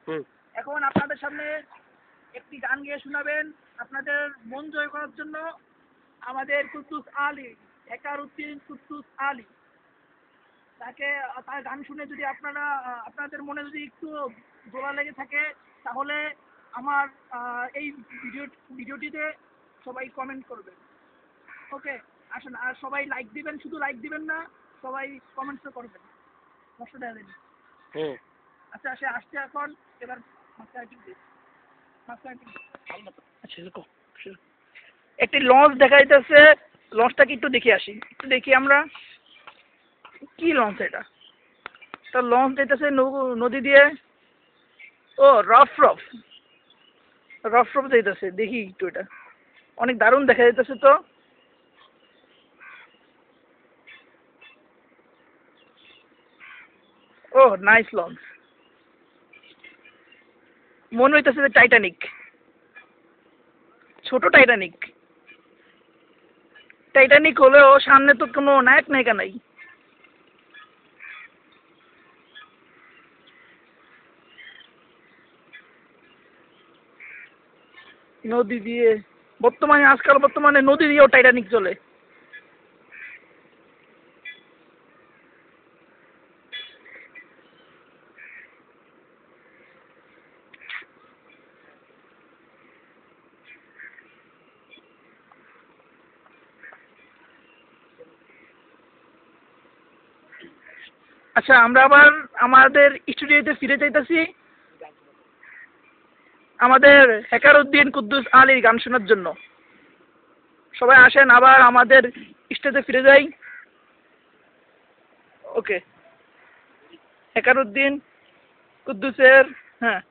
হুম। এখন আপনাদের সামনে একটি গান গেয়ে শোনাবেন আপনাদের মন জয় করার জন্য আমাদের কুদ্দুস আলী, হেকারউদ্দিন কুদ্দুস আলী। তার গান শুনে যদি আপনাদের মনে যদি একটু দোলা লেগে থাকে তাহলে আমার এই ভিডিওটিতে সবাই কমেন্ট করবেন। ওকে, আসেন। আর সবাই লাইক দিবেন, শুধু লাইক দিবেন না, সবাই কমেন্টসও করবেন। কষ্ট দেওয়া দেন। হুম। আচ্ছা, সে আসছে এখন। এবার আচ্ছা, দেখো একটি লঞ্চ দেখা যাইতেছে। লঞ্চটাকে একটু দেখে আসি, একটু দেখি আমরা কি লঞ্চ এটা। একটা লঞ্চ যাইতেছে নদী দিয়ে। ও, রফ রফ রফ রফ যাইতেছে। দেখি একটু, এটা অনেক দারুণ দেখা যাইতেছে তো। ও, নাইস লঞ্চ। মনে হইতেছে যে টাইটানিক, ছোট টাইটানিক। টাইটানিক হলেও সামনে তো কোনো নায়ক নায়িকা নাই। নদী দিয়ে বর্তমানে নদী দিয়েও টাইটানিক চলে। আচ্ছা, আমরা আবার আমাদের স্টুডিওতে ফিরে যাইতেছি আমাদের হেকারউদ্দিন কুদ্দুস আলীর গান শোনার জন্য। সবাই আসেন, আবার আমাদের স্টেজে ফিরে যাই। ওকে, হেকারউদ্দিন কুদ্দুসের। হ্যাঁ।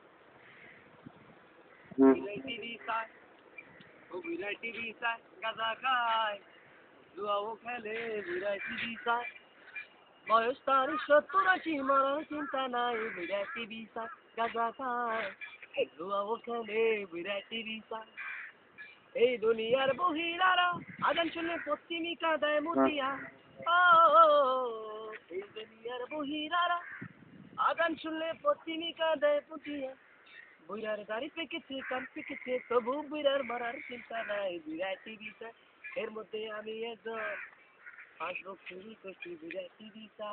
বয়স তার 70-80, মরার চিন্তা নাই, বিরাটি বিসা গাজা খায়, জুয়াও খেলে বিরাটি বিসা। এই দুনিয়ার বহিরারা আজান শুনে পশ্চিমিকা দেয় মুতিয়া। ও, এই দুনিয়ার বহিরারা আজান শুনলে পশ্চিমিকা দেয় পুতিয়া। বুইরার গাড়ি পেকেছে, কান পেকেছে, তবু বুইরার মারার চিন্তা নাই, বিরাটি বিসা। এর মধ্যে আমি একজন আসবো, শুরু করছি বিরাটি বিসা।